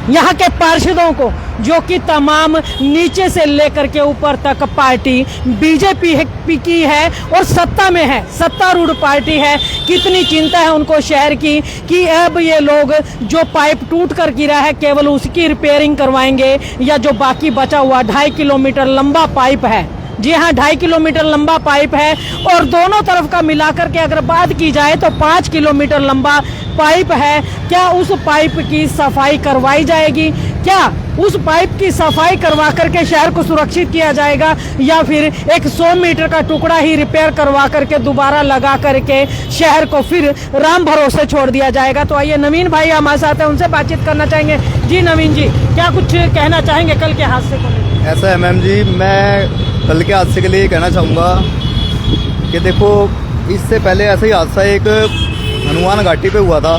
यहाँ के पार्षदों को, जो कि तमाम नीचे से लेकर के ऊपर तक पार्टी बीजेपी की है और सत्ता में है, सत्तारूढ़ पार्टी है। कितनी चिंता है उनको शहर की कि अब ये लोग जो पाइप टूट कर गिरा है केवल उसकी रिपेयरिंग करवाएंगे, या जो बाकी बचा हुआ 2.5 किलोमीटर लंबा पाइप है, जी हाँ 2.5 किलोमीटर लंबा पाइप है, और दोनों तरफ का मिलाकर के अगर बात की जाए तो 5 किलोमीटर लंबा पाइप है, क्या उस पाइप की सफाई करवाई जाएगी? क्या उस पाइप की सफाई करवा करके शहर को सुरक्षित किया जाएगा, या फिर एक 100 मीटर का टुकड़ा ही रिपेयर करवा करके दोबारा लगा करके शहर को फिर राम भरोसे छोड़ दिया जाएगा? तो आइए नवीन भाई हमारे साथ हैं, उनसे बातचीत करना चाहेंगे। जी नवीन जी, क्या कुछ कहना चाहेंगे कल के हादसे को? ऐसा है मैम जी, मैं कल के हादसे के लिए कहना चाहूँगा कि देखो, इससे पहले ऐसा ही हादसा एक हनुमान घाटी पे हुआ था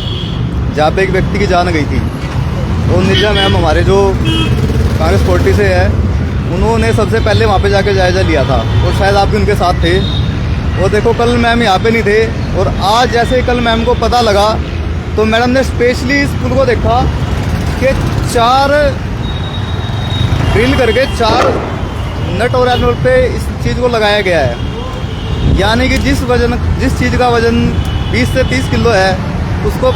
जहाँ पे एक व्यक्ति की जान गई थी। तो नीरजा मैम हमारे जो कांग्रेस पार्टी से है, उन्होंने सबसे पहले वहाँ पे जाके जायज़ा लिया था, और शायद आप भी उनके साथ थे। और देखो कल मैम यहाँ पे नहीं थे, और आज जैसे कल मैम को पता लगा तो मैडम ने स्पेशली इस पुल को देखा कि 4 ड्रिल करके 4 नट और एनवल पे इस चीज़ को लगाया गया है, यानी कि जिस चीज़ का वजन 20 से 30 किलो है उसको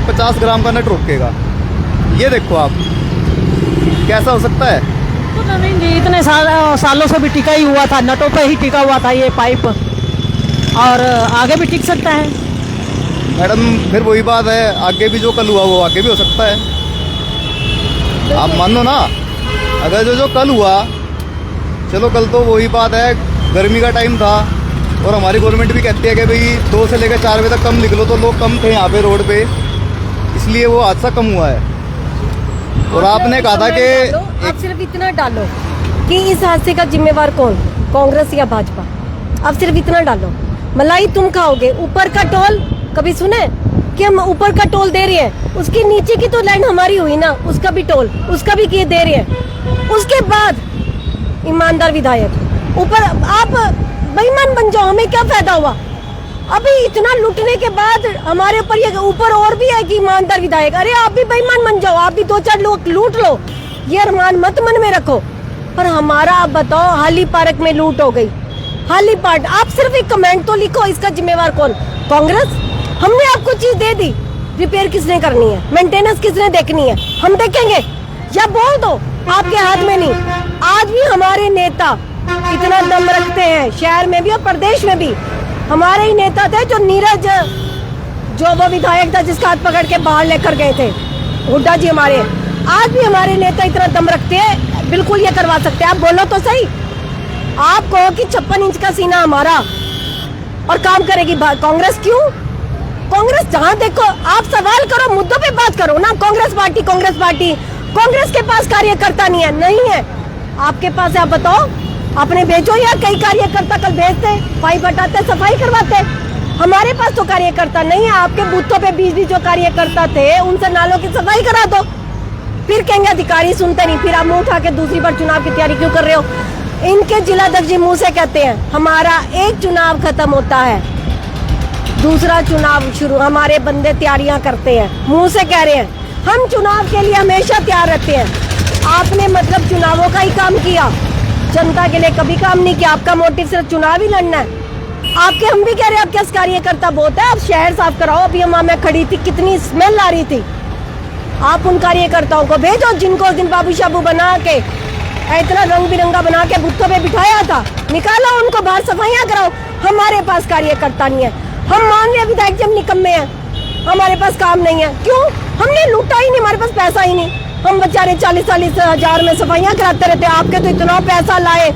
50 ग्राम का नट रोकेगा। ये देखो आप, कैसा हो सकता है? पता नहीं जी, इतने सालों से भी टिका ही हुआ था, नटों पे ही टिका हुआ था ये पाइप, और आगे भी टिक सकता है। मैडम फिर वही बात है, आगे भी जो कल हुआ वो आगे भी हो सकता है। आप मान लो ना, अगर जो कल हुआ, चलो कल तो वही बात है, गर्मी का टाइम था और हमारी गवर्नमेंट भी कहती है कि भाई 2 से लेकर 4 बजे तक कम निकलो, तो लोग कम थे यहाँ पे रोड पे, इसलिए वो हादसा कम हुआ है। और आपने कहा था कि आप सिर्फ इतना डालो कि इस हादसे का जिम्मेवार कौन, कांग्रेस या भाजपा। आप सिर्फ इतना डालो, मलाई तुम खाओगे, ऊपर का टोल कभी सुने कि हम ऊपर का टोल दे रही है, उसके नीचे की तो लैंड हमारी हुई ना, उसका भी टोल, उसका भी किए दे रही है। उसके बाद ईमानदार विधायक ऊपर, आप बेईमान बन जाओ, हमें क्या फायदा हुआ? अभी इतना लूटने के बाद हमारे ऊपर ये ऊपर और भी है कि ईमानदार विधायक, अरे आप भी बेईमान बन जाओ, आप भी 2-4 लोग लूट लो, ये अरमान मत मन में रखो। पर हमारा आप बताओ, हाली पार्क में लूट हो गई, हाली पार्क, आप सिर्फ एक कमेंट तो लिखो, इसका जिम्मेवार कौन? कांग्रेस। हमने आपको चीज दे दी, रिपेयर किसने करनी है, मेंटेनेंस किसने देखनी है, हम देखेंगे, या बोल दो, आपके हाथ में नहीं। आज भी हमारे नेता इतना दम रखते हैं, शहर में भी और प्रदेश में भी। हमारे ही नेता थे जो नीरज, जो वो विधायक था जिसका हाथ पकड़ के बाहर लेकर गए थे, हुड्डा जी हमारे। आज भी हमारे नेता इतना दम रखते हैं, बिल्कुल ये करवा सकते हैं। आप बोलो तो सही, आप कहो कि 56 इंच का सीना हमारा और काम करेगी कांग्रेस। क्यों? कांग्रेस जहां देखो, आप सवाल करो, मुद्दों पे बात करो ना। कांग्रेस पार्टी, कांग्रेस पार्टी, कांग्रेस के पास कार्यकर्ता नहीं है, नहीं है। आपके पास है, आप बताओ, अपने भेजो, या कई कार्यकर्ता कल भेजते, पाइप हटाते, सफाई करवाते। हमारे पास तो कार्यकर्ता नहीं है। आपके बूथों पे 20 जो कार्यकर्ता थे, उनसे नालों की सफाई करा दो। फिर कहेंगे अधिकारी सुनते नहीं, फिर आप मुंह उठा के दूसरी बार चुनाव की तैयारी क्यों कर रहे हो? इनके जिलाध्यक्ष जी मुंह से कहते हैं हमारा एक चुनाव खत्म होता है, दूसरा चुनाव शुरू। हमारे बंदे तैयारियां करते हैं, मुंह से कह रहे हैं हम चुनाव के लिए हमेशा तैयार रहते हैं। आपने मतलब चुनावों का ही काम किया, जनता के लिए कभी काम नहीं किया। आपका मोटिव सिर्फ चुनाव ही लड़ना है। आपके, हम भी कह रहे हैं आपके कार्यकर्ता बहुत है, आप शहर साफ कराओ। अभी मैं खड़ी थी, कितनी स्मेल आ रही थी। आप उन कार्यकर्ताओं को भेजो जिनको उस दिन बाबू शाबू बना के, इतना रंग बिरंगा बना के बुत्तों पे बिठाया था, निकालो उनको बाहर, सफाइयां कराओ। हमारे पास कार्यकर्ता नहीं है। हम मान रहे विधायक जी हम निकम्मे हैं, हमारे पास काम नहीं है। क्यों? हमने लूटा ही नहीं, हमारे पास पैसा ही नहीं। हम बेचारे 40-40 हजार में सफाइयां कराते रहते। आपके तो इतना पैसा लाए,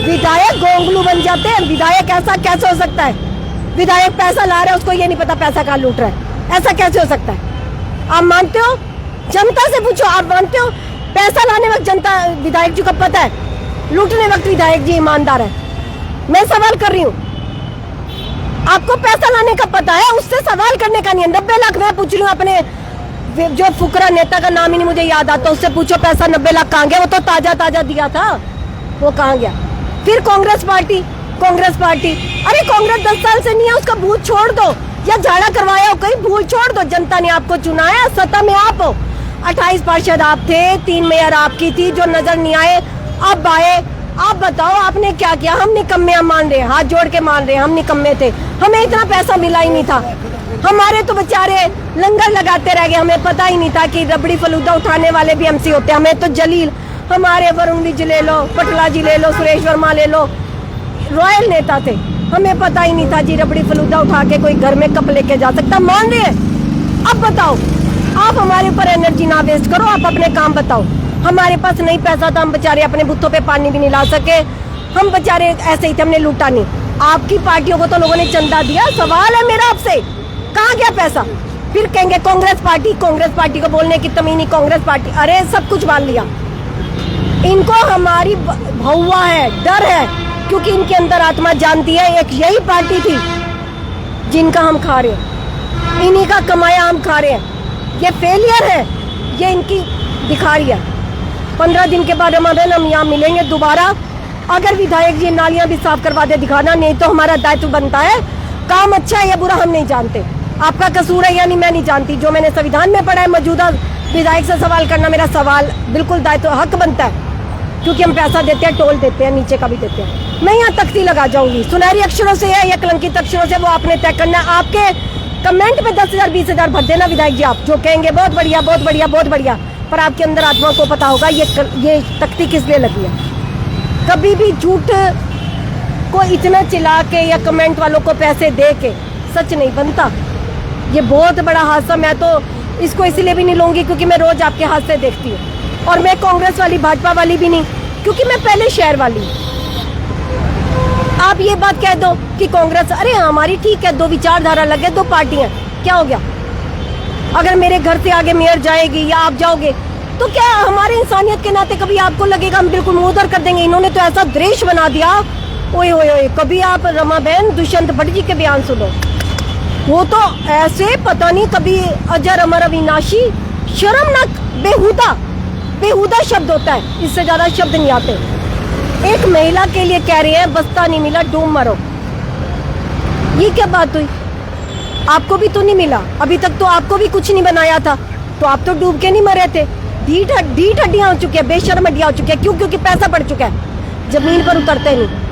विधायक गोंगलू बन जाते हैं। विधायक ऐसा कैसे हो सकता है? विधायक पैसा ला रहा है, उसको ये नहीं पता पैसा कहाँ लूट रहा है, ऐसा कैसे हो सकता है? आप मानते हो? जनता से पूछो, आप मानते हो? पैसा लाने वक्त जनता विधायक जी को पता है, लूटने वक्त विधायक जी ईमानदार है। मैं सवाल कर रही हूँ, आपको पैसा लाने का पता है, उससे सवाल करने का नहीं है। 90 लाख मैं पूछ रही हूँ अपने जो फुकरा नेता का नाम ही नहीं मुझे याद आता, उससे पूछो पैसा 90 लाख कहाँ गया? वो तो ताजा दिया था, वो कहाँ गया? फिर कांग्रेस पार्टी, कांग्रेस पार्टी, अरे कांग्रेस 10 साल से नहीं है, उसका भूत छोड़ दो, या झाड़ा करवाया हो कहीं, भूल छोड़ दो। जनता ने आपको चुना है, सत्ता में आप हो। 28 पार्षद आप थे, 3 मेयर आपकी थी, जो नजर नहीं आए अब आए। आप बताओ आपने क्या किया? हम निकम्मे, हम मान रहे, हाथ जोड़ के मान रहे, हम निकम्मे थे, हमें इतना पैसा मिला ही नहीं था। हमारे तो बेचारे लंगर लगाते रह गए, हमें पता ही नहीं था कि रबड़ी फलूदा उठाने वाले भी एमसी होते हैं। हमें तो जलील, हमारे वरुण विज ले लो, पटला जी ले लो, सुरेश वर्मा ले लो, रॉयल नेता थे, हमें पता ही नहीं था जी रबड़ी फलूदा उठा के कोई घर में कप लेके जा सकता। मान रहे हैं। अब बताओ, आप हमारे ऊपर एनर्जी ना वेस्ट करो, आप अपने काम बताओ। हमारे पास नहीं पैसा था, हम बेचारे अपने बुत्तों पे पानी भी नहीं ला सके, हम बेचारे ऐसे ही थे, हमने लूटा नहीं। आपकी पार्टियों को तो लोगों ने चंदा दिया। सवाल है मेरा आपसे, कहाँ गया पैसा? फिर कहेंगे कांग्रेस पार्टी, कांग्रेस पार्टी को बोलने की तमीज नहीं, कांग्रेस पार्टी, अरे सब कुछ मान लिया। इनको हमारी भौवा है, डर है, क्योंकि इनके अंदर आत्मा जानती है एक यही पार्टी थी जिनका हम खा रहे हैं, इन्हीं का कमाया हम खा रहे हैं। ये फेलियर है, ये इनकी दिखा रही है। 15 दिन के बाद हम यहाँ मिलेंगे दोबारा। अगर विधायक जी नालियां भी साफ करवा दे दिखाना, नहीं तो हमारा दायित्व बनता है। काम अच्छा है या बुरा हम नहीं जानते, आपका कसूर है या नहीं मैं नहीं जानती। जो मैंने संविधान में पढ़ा है, मौजूदा विधायक से सवाल करना मेरा सवाल बिल्कुल दायित्व हक बनता है। क्योंकि हम पैसा देते हैं, टोल देते हैं, नीचे का भी देते हैं। मैं यहाँ तख्ती लगा जाऊंगी, सुनहरी अक्षरों से है या कलंकित अक्षरों से, वो आपने तय करना है। आपके कमेंट पे 10,000 20,000 भर देना विधायक जी, आप जो कहेंगे बहुत बढ़िया बहुत बढ़िया बहुत बढ़िया, पर आपके अंदर आत्मा को पता होगा ये तख्ती किस लिए लगी है। कभी भी झूठ को इतना चिल्ला के या कमेंट वालों को पैसे दे के सच नहीं बनता। ये बहुत बड़ा हादसा, मैं तो इसको इसलिए भी नहीं लूंगी क्योंकि मैं रोज आपके हादसे देखती हूँ, और मैं कांग्रेस वाली भाजपा वाली भी नहीं, क्योंकि मैं पहले शहर वाली हूँ। आप ये बात कह दो कि कांग्रेस, अरे हमारी ठीक है, दो विचारधारा लगे, दो पार्टियां, क्या हो गया। अगर मेरे घर से आगे मेयर जाएगी या आप जाओगे तो क्या हमारे इंसानियत के नाते कभी आपको लगेगा हम बिल्कुल मुंह उधर कर देंगे। इन्होंने तो ऐसा दृश बना दिया, ओए ओए ओए। कभी आप रमा बहन दुष्यंत भट्ट जी के बयान सुनो, वो तो ऐसे पता नहीं, कभी अजर अमर अविनाशी, शर्मनाक, बेहुदा शब्द होता है, इससे ज्यादा शब्द नहीं आते। एक महिला के लिए कह रहे हैं बस्ता नहीं मिला डूब मरो, ये क्या बात हुई। आपको भी तो नहीं मिला, अभी तक तो आपको भी कुछ नहीं बनाया था, तो आप तो डूब के नहीं मरे थे। ढीठ हड्डियां हो चुकी है, बेशर्म हड्डियां हो चुकी है। क्यों? क्योंकि पैसा बढ़ चुका है, जमीन पर उतरते नहीं।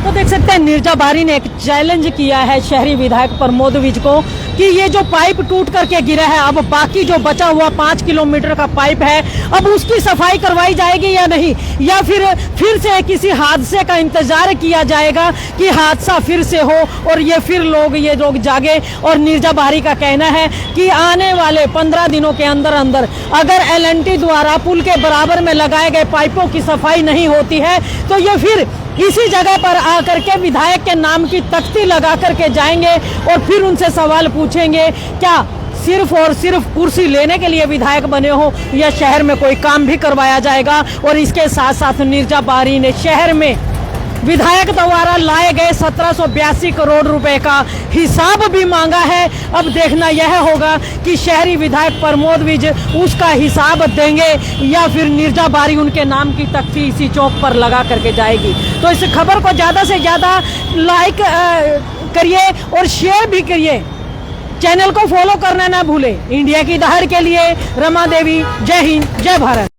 तो देख सकते हैं नीरजा बारी ने एक चैलेंज किया है शहरी विधायक प्रमोद विज को कि ये जो पाइप टूट करके गिरा है, अब बाकी जो बचा हुआ 5 किलोमीटर का पाइप है, अब उसकी सफाई करवाई जाएगी या नहीं, या फिर से किसी हादसे का इंतजार किया जाएगा कि हादसा फिर से हो और ये लोग जागे। और नीरजा बारी का कहना है कि आने वाले 15 दिनों के अंदर अंदर अगर LNT द्वारा पुल के बराबर में लगाए गए पाइपों की सफाई नहीं होती है तो ये फिर इसी जगह पर आकर के विधायक के नाम की तख्ती लगा करके जाएंगे और फिर उनसे सवाल पूछेंगे क्या सिर्फ और सिर्फ कुर्सी लेने के लिए विधायक बने हो, या शहर में कोई काम भी करवाया जाएगा। और इसके साथ साथ नीरजा बारी ने शहर में विधायक द्वारा लाए गए 1782 करोड़ रुपए का हिसाब भी मांगा है। अब देखना यह होगा कि शहरी विधायक प्रमोद विज उसका हिसाब देंगे या फिर नीरजा बारी उनके नाम की तख्ती इसी चौक पर लगा करके जाएगी। तो इस खबर को ज़्यादा से ज़्यादा लाइक करिए और शेयर भी करिए। चैनल को फॉलो करना ना भूले। इंडिया की दहर के लिए रमा देवी, जय हिंद, जय भारत।